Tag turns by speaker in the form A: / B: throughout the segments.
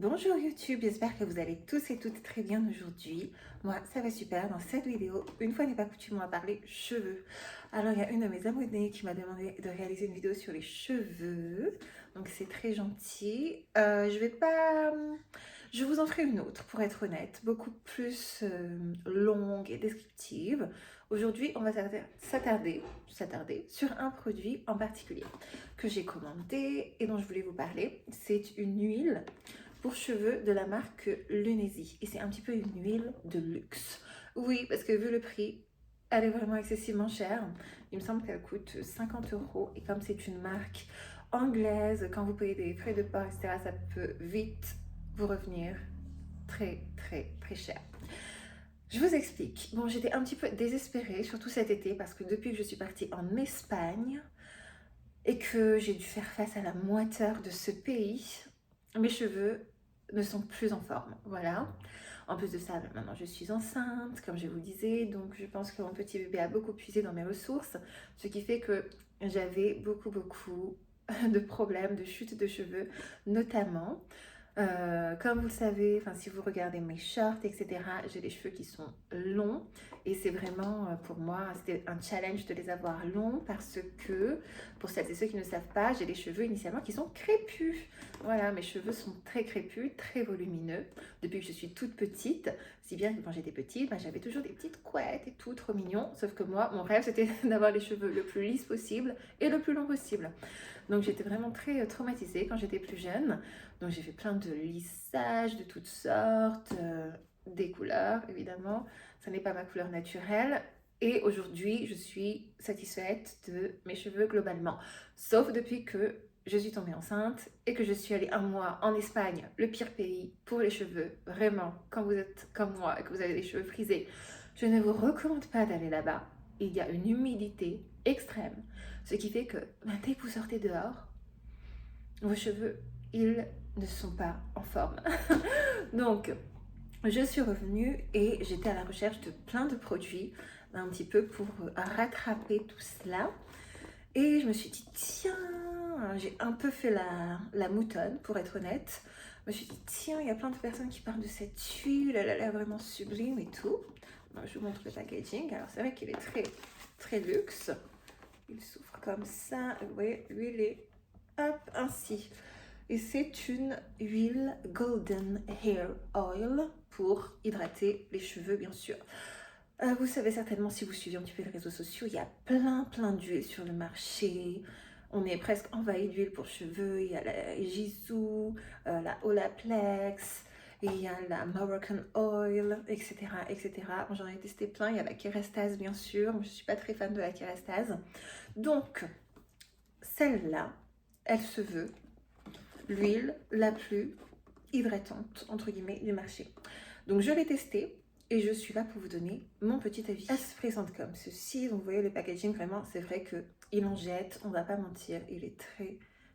A: Bonjour YouTube, j'espère que vous allez tous et toutes très bien aujourd'hui. Moi, ça va super. Dans cette vidéo, une fois n'est pas coutume, on va parler cheveux. Alors, il y a une de mes abonnées qui m'a demandé de réaliser une vidéo sur les cheveux. Donc, c'est très gentil. Je vous en ferai une autre, pour être honnête, beaucoup plus longue et descriptive. Aujourd'hui, on va s'attarder sur un produit en particulier que j'ai commandé et dont je voulais vous parler. C'est une huile pour cheveux de la marque Lunesi. Et c'est un petit peu une huile de luxe. Oui, parce que vu le prix, elle est vraiment excessivement chère. Il me semble qu'elle coûte 50 euros. Et comme c'est une marque anglaise, quand vous payez des frais de port, etc., ça peut vite vous revenir très, très, très cher. Je vous explique. Bon, j'étais un petit peu désespérée, surtout cet été, parce que depuis que je suis partie en Espagne et que j'ai dû faire face à la moiteur de ce pays, mes cheveux ne sont plus en forme, voilà. En plus de ça, maintenant je suis enceinte, comme je vous disais, donc je pense que mon petit bébé a beaucoup puisé dans mes ressources, ce qui fait que j'avais beaucoup de problèmes, de chute de cheveux, notamment. Comme vous le savez, enfin si vous regardez mes shorts, etc., j'ai des cheveux qui sont longs et c'est vraiment pour moi, c'était un challenge de les avoir longs parce que, pour celles et ceux qui ne savent pas, j'ai des cheveux initialement qui sont crépus. Voilà, mes cheveux sont très crépus, très volumineux depuis que je suis toute petite, si bien que quand j'étais petite, j'avais toujours des petites couettes et tout, trop mignon, sauf que moi, mon rêve c'était d'avoir les cheveux le plus lisses possible et le plus long possible. Donc j'étais vraiment très traumatisée quand j'étais plus jeune. Donc j'ai fait plein de lissages de toutes sortes, des couleurs évidemment. Ça n'est pas ma couleur naturelle. Et aujourd'hui, je suis satisfaite de mes cheveux globalement. Sauf depuis que je suis tombée enceinte et que je suis allée un mois en Espagne, le pire pays pour les cheveux. Vraiment, quand vous êtes comme moi et que vous avez les cheveux frisés, je ne vous recommande pas d'aller là-bas. Il y a une humidité extrême, ce qui fait que dès que vous sortez dehors, vos cheveux, ils ne sont pas en forme. Donc, je suis revenue et j'étais à la recherche de plein de produits, un petit peu pour rattraper tout cela. Et je me suis dit, tiens, j'ai un peu fait la moutonne, pour être honnête. Je me suis dit, tiens, il y a plein de personnes qui parlent de cette huile, elle a l'air vraiment sublime et tout. Donc, je vous montre le packaging. Alors, c'est vrai qu'il est très, très luxe. Il s'ouvre comme ça. Vous voyez, l'huile est hop, ainsi. Et c'est une huile Golden Hair Oil pour hydrater les cheveux, bien sûr. Vous savez certainement, si vous suivez un petit peu les réseaux sociaux, il y a plein d'huiles sur le marché. On est presque envahi d'huile pour cheveux. Il y a la Jisoo, la Olaplex, et il y a la Moroccan Oil, etc. Bon, j'en ai testé plein. Il y a la Kerastase, bien sûr. Je ne suis pas très fan de la Kerastase. Donc, celle-là, elle se veut l'huile la plus hydratante, entre guillemets, du marché. Donc je l'ai testée et je suis là pour vous donner mon petit avis. Elle se présente comme ceci. Donc vous voyez le packaging, vraiment, c'est vrai qu'il en jette, on va pas mentir, il est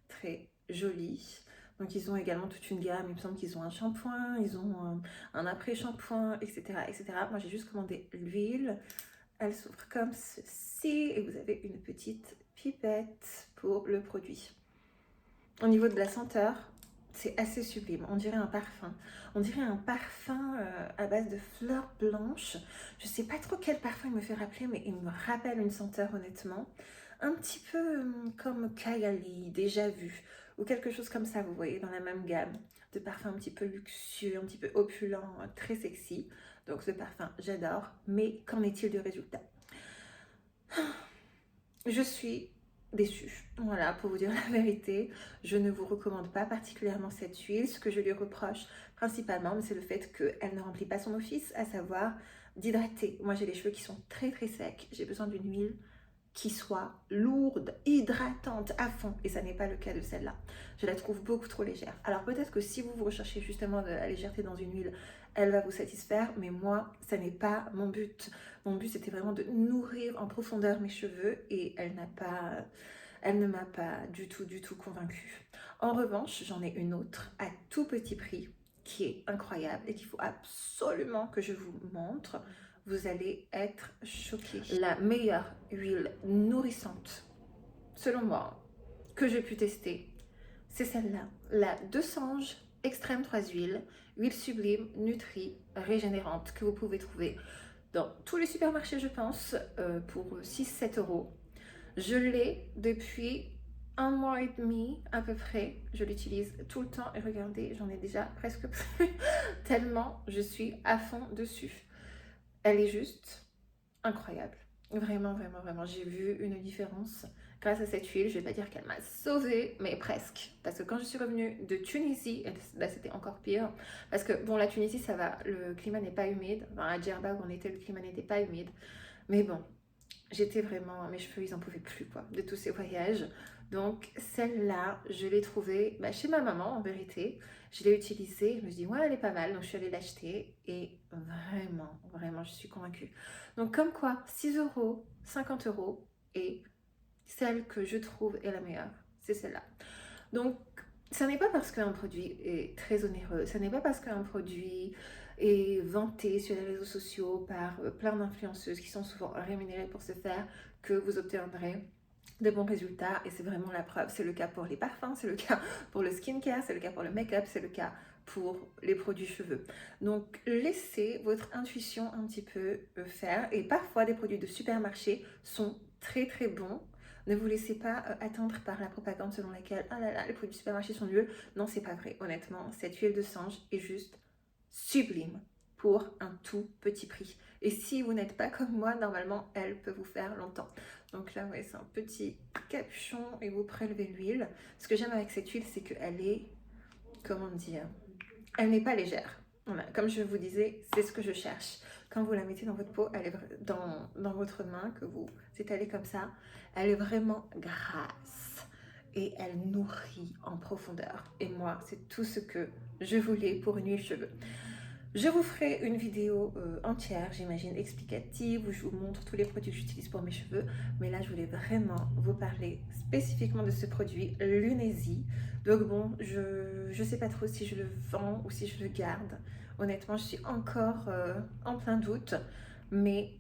A: très joli. Donc ils ont également toute une gamme, il me semble qu'ils ont un shampoing, ils ont un après-shampoing, etc. Moi j'ai juste commandé l'huile. Elle s'ouvre comme ceci et vous avez une petite pipette pour le produit. Au niveau de la senteur, c'est assez sublime. On dirait un parfum. On dirait un parfum à base de fleurs blanches. Je ne sais pas trop quel parfum il me fait rappeler, mais il me rappelle une senteur honnêtement. Un petit peu comme Kayali, déjà vu. Ou quelque chose comme ça, vous voyez, dans la même gamme. De parfums un petit peu luxueux, un petit peu opulent, très sexy. Donc ce parfum, j'adore. Mais qu'en est-il du résultat? Je suis déçue. Voilà, pour vous dire la vérité, je ne vous recommande pas particulièrement cette huile. Ce que je lui reproche principalement, c'est le fait qu'elle ne remplit pas son office, à savoir d'hydrater. Moi, j'ai les cheveux qui sont très secs. J'ai besoin d'une huile qui soit lourde, hydratante à fond. Et ça n'est pas le cas de celle-là. Je la trouve beaucoup trop légère. Alors peut-être que si vous recherchez justement de la légèreté dans une huile, elle va vous satisfaire. Mais moi, ça n'est pas mon but. Mon but, c'était vraiment de nourrir en profondeur mes cheveux. Et elle ne m'a pas du tout convaincue. En revanche, j'en ai une autre à tout petit prix qui est incroyable et qu'il faut absolument que je vous montre. Vous allez être choqués. La meilleure huile nourrissante, selon moi, que j'ai pu tester, c'est celle-là, la de Sange extrême 3 huiles, huile sublime, nutri, régénérante que vous pouvez trouver dans tous les supermarchés, je pense, pour 6-7 euros. Je l'ai depuis 1 mois et demi à peu près. Je l'utilise tout le temps et regardez, j'en ai déjà presque plus, tellement je suis à fond dessus. Elle est juste incroyable. Vraiment, vraiment, vraiment. J'ai vu une différence grâce à cette huile. Je vais pas dire qu'elle m'a sauvée, mais presque. Parce que quand je suis revenue de Tunisie, et là c'était encore pire. Parce que bon, la Tunisie ça va, le climat n'est pas humide. Enfin, à Djerba où on était, le climat n'était pas humide. Mais bon, j'étais vraiment, mes cheveux ils en pouvaient plus quoi, de tous ces voyages. Donc celle-là, je l'ai trouvée chez ma maman en vérité. Je l'ai utilisée, je me suis dit ouais elle est pas mal, donc je suis allée l'acheter et vraiment, vraiment je suis convaincue. Donc comme quoi, 6 euros, 50 euros et celle que je trouve est la meilleure, c'est celle-là. Donc ce n'est pas parce qu'un produit est très onéreux, ce n'est pas parce qu'un produit est vanté sur les réseaux sociaux par plein d'influenceuses qui sont souvent rémunérées pour ce faire que vous obtiendrez de bons résultats. Et c'est vraiment la preuve. C'est le cas pour les parfums, c'est le cas pour le skincare, c'est le cas pour le make-up, c'est le cas pour les produits cheveux. Donc laissez votre intuition un petit peu faire. Et parfois des produits de supermarché sont très très bons. Ne vous laissez pas attendre par la propagande selon laquelle ah là là, les produits du supermarché sont nuls. Non, c'est pas vrai. Honnêtement, cette huile de singe est juste sublime pour un tout petit prix. Et si vous n'êtes pas comme moi, normalement, elle peut vous faire longtemps. Donc là, ouais, c'est un petit capuchon et vous prélevez l'huile. Ce que j'aime avec cette huile, c'est qu'elle est, comment dire, elle n'est pas légère. Voilà, comme je vous disais, c'est ce que je cherche. Quand vous la mettez dans votre peau, elle est dans votre main, que vous étalez comme ça, elle est vraiment grasse et elle nourrit en profondeur. Et moi, c'est tout ce que je voulais pour une huile cheveux. Je vous ferai une vidéo entière, j'imagine, explicative, où je vous montre tous les produits que j'utilise pour mes cheveux. Mais là, je voulais vraiment vous parler spécifiquement de ce produit, Lunesi. Donc bon, je ne sais pas trop si je le vends ou si je le garde. Honnêtement, je suis encore en plein doute. Mais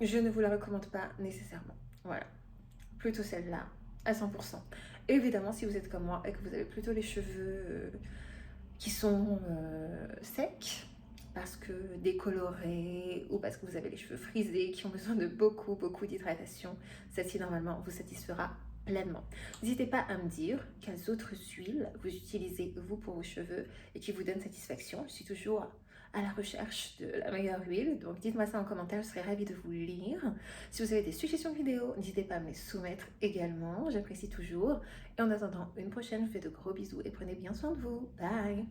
A: je ne vous la recommande pas nécessairement. Voilà, plutôt celle-là, à 100%. Évidemment, si vous êtes comme moi et que vous avez plutôt les cheveux qui sont secs parce que décolorés ou parce que vous avez les cheveux frisés qui ont besoin de beaucoup d'hydratation, celle-ci normalement vous satisfera pleinement. N'hésitez pas à me dire quelles autres huiles vous utilisez vous pour vos cheveux et qui vous donnent satisfaction. Je suis toujours à la recherche de la meilleure huile, donc dites-moi ça en commentaire, je serai ravie de vous lire. Si vous avez des suggestions de vidéos, n'hésitez pas à me les soumettre également, j'apprécie toujours. Et en attendant une prochaine, je vous fais de gros bisous et prenez bien soin de vous. Bye!